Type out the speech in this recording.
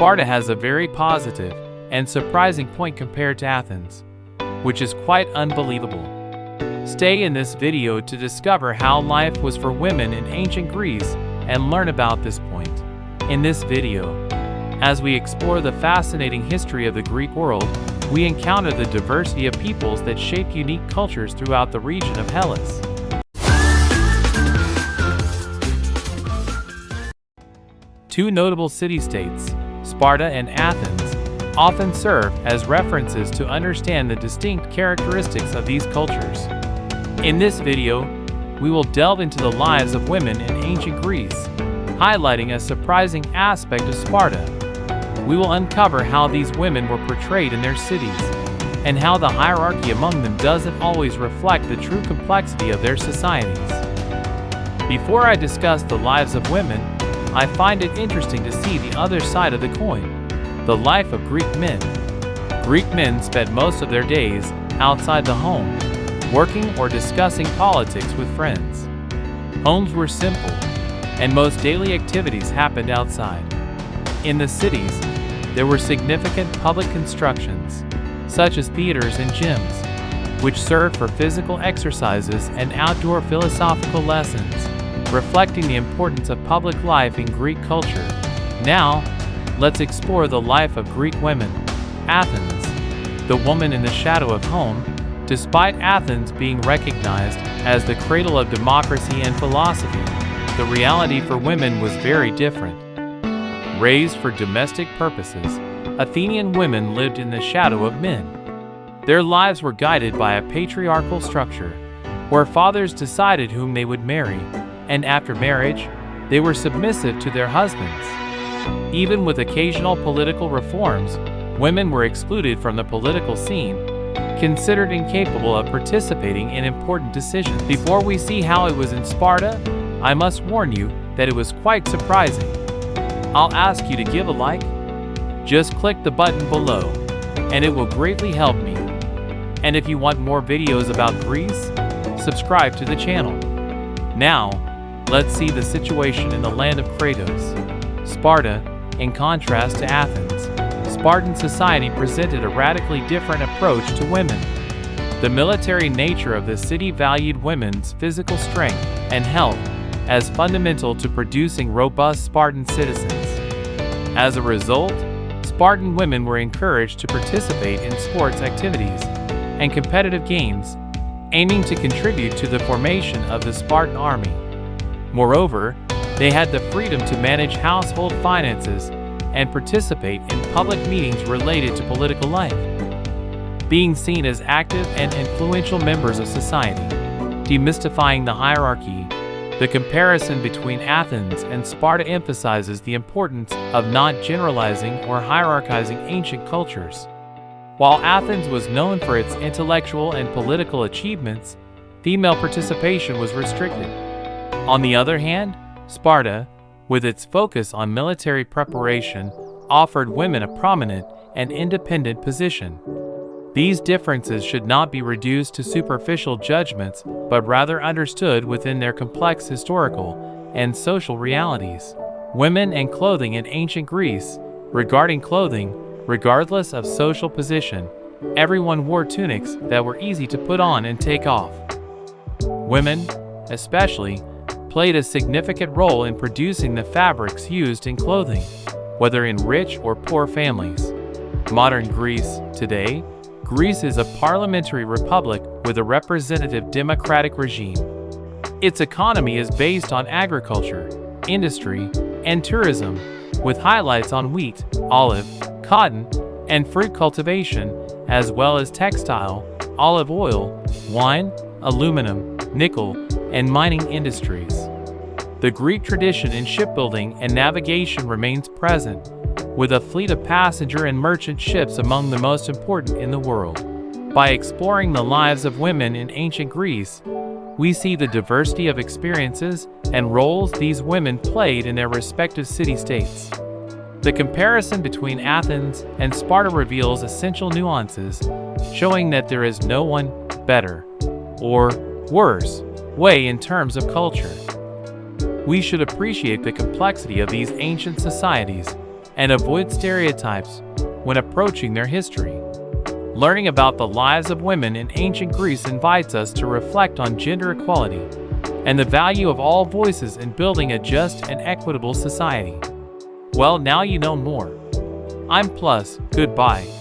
Sparta has a very positive and surprising point compared to Athens, which is quite unbelievable. Stay in this video to discover how life was for women in ancient Greece and learn about this point. In this video, as we explore the fascinating history of the Greek world, we encounter the diversity of peoples that shaped unique cultures throughout the region of Hellas. Two notable city-states, Sparta and Athens, often serve as references to understand the distinct characteristics of these cultures. In this video, we will delve into the lives of women in ancient Greece, highlighting a surprising aspect of Sparta. We will uncover how these women were portrayed in their cities, and how the hierarchy among them doesn't always reflect the true complexity of their societies. Before I discuss the lives of women, I find it interesting to see the other side of the coin, the life of Greek men. Greek men spent most of their days outside the home, working or discussing politics with friends. Homes were simple, and most daily activities happened outside. In the cities, there were significant public constructions, such as theaters and gyms, which served for physical exercises and outdoor philosophical lessons, reflecting the importance of public life in Greek culture. Now, let's explore the life of Greek women. Athens, the woman in the shadow of home. Despite Athens being recognized as the cradle of democracy and philosophy, the reality for women was very different. Raised for domestic purposes, Athenian women lived in the shadow of men. Their lives were guided by a patriarchal structure, where fathers decided whom they would marry, and after marriage, they were submissive to their husbands. Even with occasional political reforms, women were excluded from the political scene, considered incapable of participating in important decisions. Before we see how it was in Sparta, I must warn you that it was quite surprising. I'll ask you to give a like. Just click the button below, and it will greatly help me. And if you want more videos about Greece, subscribe to the channel. Now, let's see the situation in the land of Kratos. Sparta, in contrast to Athens, Spartan society presented a radically different approach to women. The military nature of the city valued women's physical strength and health as fundamental to producing robust Spartan citizens. As a result, Spartan women were encouraged to participate in sports activities and competitive games, aiming to contribute to the formation of the Spartan army. Moreover, they had the freedom to manage household finances and participate in public meetings related to political life, being seen as active and influential members of society. Demystifying the hierarchy, the comparison between Athens and Sparta emphasizes the importance of not generalizing or hierarchizing ancient cultures. While Athens was known for its intellectual and political achievements, female participation was restricted. On the other hand, Sparta, with its focus on military preparation, offered women a prominent and independent position. These differences should not be reduced to superficial judgments, but rather understood within their complex historical and social realities. Women and clothing in ancient Greece. Regarding clothing, regardless of social position, everyone wore tunics that were easy to put on and take off. Women, especially, played a significant role in producing the fabrics used in clothing, whether in rich or poor families. Modern Greece. Today, Greece is a parliamentary republic with a representative democratic regime. Its economy is based on agriculture, industry, and tourism, with highlights on wheat, olive, cotton, and fruit cultivation, as well as textile, olive oil, wine, aluminum, nickel, and mining industries. The Greek tradition in shipbuilding and navigation remains present, with a fleet of passenger and merchant ships among the most important in the world. By exploring the lives of women in ancient Greece, we see the diversity of experiences and roles these women played in their respective city-states. The comparison between Athens and Sparta reveals essential nuances, showing that there is no one better or worse way in terms of culture. We should appreciate the complexity of these ancient societies and avoid stereotypes when approaching their history. Learning about the lives of women in ancient Greece invites us to reflect on gender equality and the value of all voices in building a just and equitable society. Well, now you know more. I'm Plus, goodbye.